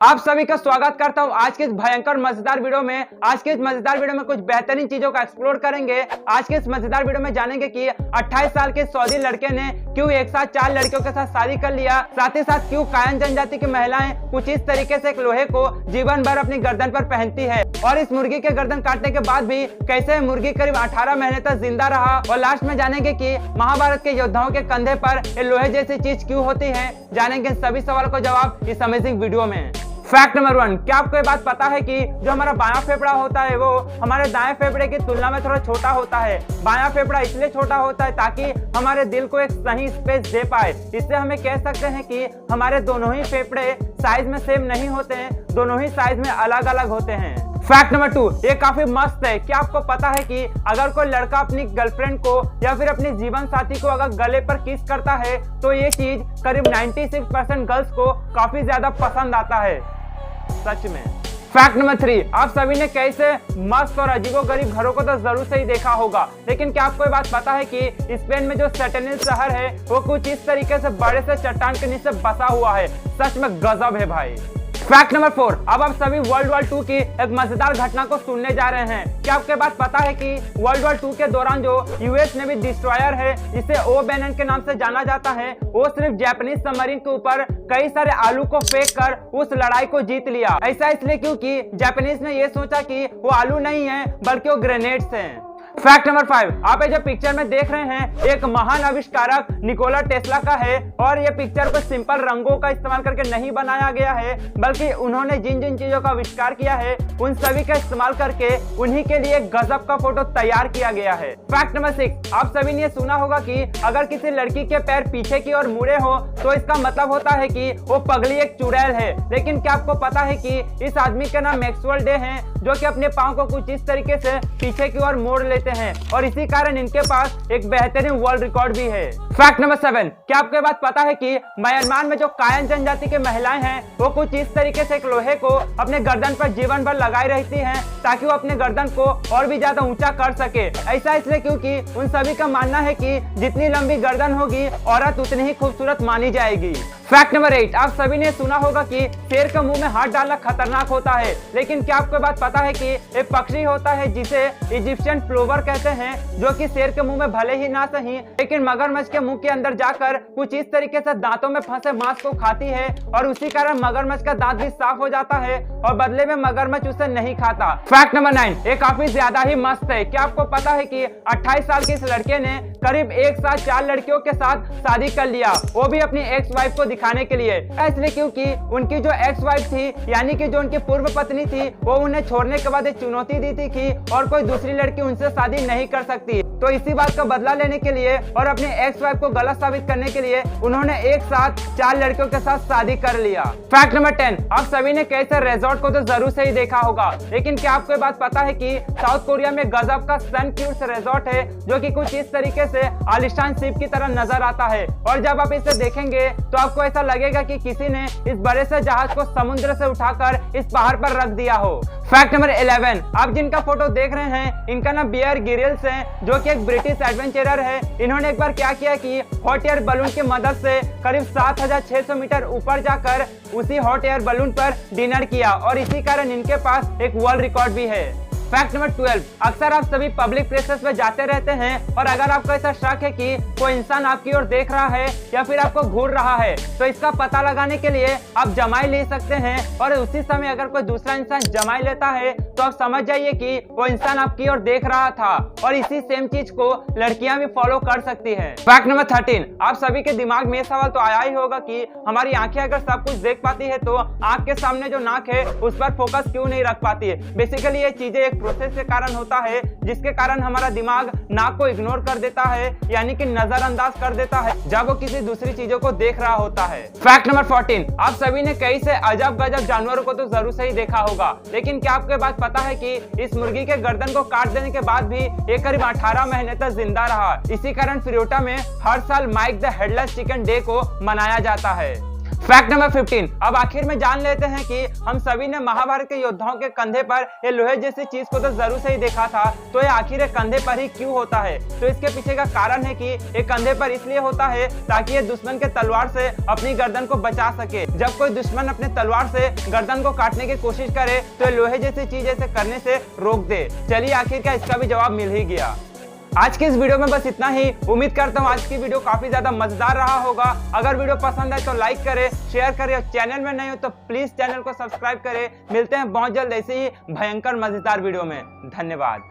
आप सभी का स्वागत करता हूं आज के इस भयंकर मजेदार वीडियो में। आज के इस मजेदार वीडियो में कुछ बेहतरीन चीजों का एक्सप्लोर करेंगे। आज के इस मजेदार वीडियो में जानेंगे कि 28 साल के सऊदी लड़के ने क्यों एक साथ 4 लड़कियों के साथ शादी कर लिया, साथ ही साथ क्यों कायन जनजाति की महिलाएं कुछ इस तरीके से एक लोहे को जीवन भर अपनी गर्दन पर पहनती है, और इस मुर्गी के गर्दन काटने के बाद भी कैसे मुर्गी करीब 18 महीने तक जिंदा रहा। और लास्ट में जानेंगे कि महाभारत के योद्धाओं के कंधे पर ये लोहे जैसी चीज क्यों होती है। जानेंगे सभी सवालों को जवाब इस अमेजिंग वीडियो में। फैक्ट नंबर 1, क्या आपको ये बात पता है कि जो हमारा बायां फेफड़ा होता है वो हमारे दाएं फेफड़े की तुलना में थोड़ा छोटा होता है। बायां फेफड़ा इसलिए छोटा होता है ताकि हमारे दिल को एक सही स्पेस दे पाए। इससे हमें कह सकते हैं कि हमारे दोनों ही फेफड़े साइज में सेम नहीं होते हैं, दोनों ही साइज में अलग अलग होते हैं। फैक्ट नंबर 2, ये काफी मस्त है। क्या आपको पता है कि अगर कोई लड़का अपनी गर्लफ्रेंड को या फिर अपनी जीवन साथी को अगर गले पर किस करता है तो ये चीज करीब 96% गर्ल्स को काफी ज्यादा पसंद आता है, सच में। फैक्ट नंबर 3, आप सभी ने कैसे मस्त और अजीबोगरीब घरों को तो जरूर से ही देखा होगा, लेकिन क्या आपको ये बात पता है कि स्पेन में जो सेटेनिल शहर है वो कुछ इस तरीके से बड़े से चट्टान के नीचे बसा हुआ है। सच में गजब है भाई। फैक्ट नंबर 4, अब आप सभी वर्ल्ड वॉर 2 की एक मजेदार घटना को सुनने जा रहे हैं। क्या आपके बात पता है कि वर्ल्ड वॉर 2 के दौरान जो यूएस नेवी डिस्ट्रॉयर है, जिसे ओ बैनन के नाम से जाना जाता है, वो सिर्फ जापानीज सबमरीन के ऊपर कई सारे आलू को फेंक कर उस लड़ाई को जीत लिया। ऐसा इसलिए क्योंकि जापानीज ने ये सोचा कि वो आलू नहीं है बल्कि वो ग्रेनेड्स हैं। फैक्ट नंबर 5, आप ये जो पिक्चर में देख रहे हैं एक महान आविष्कारक निकोला टेस्ला का है, और ये पिक्चर को सिंपल रंगों का इस्तेमाल करके नहीं बनाया गया है, बल्कि उन्होंने जिन जिन चीजों का आविष्कार किया है उन सभी का इस्तेमाल करके उन्हीं के लिए गजब का फोटो तैयार किया गया है। फैक्ट नंबर 6, आप सभी ने सुना होगा कि अगर किसी लड़की के पैर पीछे की ओर मुड़े हो तो इसका मतलब होता है कि वो पगली एक चुड़ैल है। लेकिन क्या आपको पता है कि इस आदमी का नाम मैक्सवेल डे है, जो कि अपने पाँव को कुछ इस तरीके से पीछे की ओर मोड़ लेते हैं, और इसी कारण इनके पास एक बेहतरीन वर्ल्ड रिकॉर्ड भी है। फैक्ट नंबर 7, क्या आपको ये बात पता है कि म्यांमार में जो कायन जनजाति की महिलाएं हैं वो कुछ इस तरीके से एक लोहे को अपने गर्दन पर जीवन भर लगाई रहती हैं ताकि वो अपने गर्दन को और भी ज्यादा ऊंचा कर सके। ऐसा इसलिए क्योंकि उन सभी का मानना है कि जितनी लंबी गर्दन होगी औरत उतनी ही खूबसूरत मानी जाएगी। फैक्ट नंबर 8, आप सभी ने सुना होगा कि शेर के मुंह में हाथ डालना खतरनाक होता है, लेकिन क्या आपको बात पता है कि एक पक्षी होता है जिसे इजिप्शियन प्लोवर कहते हैं, जो कि शेर के मुंह में भले ही ना सही लेकिन मगरमच्छ के मुंह के अंदर जाकर कुछ इस तरीके से दांतों में फंसे मांस को खाती है, और उसी कारण मगरमच्छ का दांत भी साफ हो जाता है और बदले में मगरमच्छ उसे नहीं खाता। फैक्ट नंबर 9, ये काफी ज्यादा ही मस्त है। क्या आपको पता है कि 28 साल के इस लड़के ने करीब एक साथ 4 लड़कियों के साथ शादी कर लिया, वो भी अपनी एक्स वाइफ को दिखाने के लिए। इसलिए क्योंकि उनकी जो एक्स वाइफ थी, यानी कि जो उनकी पूर्व पत्नी थी, वो उन्हें छोड़ने के बाद एक चुनौती दी थी कि और कोई दूसरी लड़की उनसे शादी नहीं कर सकती। तो इसी बात का बदला लेने के लिए और अपनी एक्स वाइफ को गलत साबित करने के लिए उन्होंने एक साथ 4 लड़कियों के साथ शादी कर लिया। फैक्ट नंबर 10, आप सभी ने कैसे रिजॉर्ट को तो जरूर से ही देखा होगा, लेकिन क्या आपको ये बात पता है कि साउथ कोरिया में गजब का सन क्यूट्स रिजॉर्ट है, जो कि कुछ इस तरीके से आलिशान शिप की तरह नजर आता है, और जब आप इसे देखेंगे तो आपको ऐसा लगेगा कि किसी ने इस बड़े से जहाज को समुद्र से उठाकर इस पहाड़ पर रख दिया हो। फैक्ट नंबर 11, आप जिनका फोटो देख रहे हैं इनका नाम बियर गिरिल्स है, जो कि एक ब्रिटिश एडवेंचरर है। इन्होंने एक बार क्या किया कि हॉट एयर बलून की मदद से करीब 7600 मीटर ऊपर जाकर उसी हॉट एयर बलून पर डिनर किया, और इसी कारण इनके पास एक वर्ल्ड रिकॉर्ड भी है। फैक्ट नंबर 12, अक्सर आप सभी पब्लिक प्लेसेस पे जाते रहते हैं, और अगर आपको ऐसा शक है कि कोई इंसान आपकी ओर देख रहा है या फिर आपको घूर रहा है, तो इसका पता लगाने के लिए आप जमाई ले सकते हैं, और उसी समय अगर कोई दूसरा इंसान जमाई लेता है तो आप समझ जाइए कि वो इंसान आपकी ओर देख रहा था, और इसी सेम चीज को लड़कियां भी फॉलो कर सकती है। फैक्ट नंबर 13, आप सभी के दिमाग में सवाल तो आया ही होगा कि हमारी आंखें अगर सब कुछ देख पाती है तो आंख के सामने जो नाक है उस पर फोकस क्यों नहीं रख पाती है। बेसिकली ये चीजें एक प्रोसेस के कारण होता है, जिसके कारण हमारा दिमाग नाक को इग्नोर कर देता है, यानी कि नजरअंदाज कर देता है जब वो किसी दूसरी चीजों को देख रहा होता है। फैक्ट नंबर 14, आप सभी ने कई से अजब गजब जानवरों को तो जरूर से ही देखा होगा, लेकिन क्या आपको बात पता है कि इस मुर्गी के गर्दन को काट देने के बाद भी ये करीब 18 महीने तक जिंदा रहा। इसी कारण फिरोटा में हर साल Mike the headless chicken day को मनाया जाता है। Fact number 15। अब आखिर में जान लेते हैं कि हम सभी ने महाभारत के योद्धाओं के कंधे पर ये लोहे जैसी चीज को तो जरूर से ही देखा था, तो ये आखिर कंधे पर ही क्यों होता है? तो इसके पीछे का कारण है कि ये कंधे पर इसलिए होता है ताकि ये दुश्मन के तलवार से अपनी गर्दन को बचा सके। जब कोई दुश्मन अपने तलवार से गर्दन को काटने की कोशिश करे तो ये लोहे जैसी चीज ऐसे करने से रोक दे। चलिए आखिर का इसका भी जवाब मिल ही गया। आज के इस वीडियो में बस इतना ही। उम्मीद करता हूँ आज की वीडियो काफी ज्यादा मजेदार रहा होगा। अगर वीडियो पसंद आए तो लाइक करें, शेयर करें और चैनल में नहीं हो तो प्लीज चैनल को सब्सक्राइब करें। मिलते हैं बहुत जल्द ऐसे ही भयंकर मजेदार वीडियो में। धन्यवाद।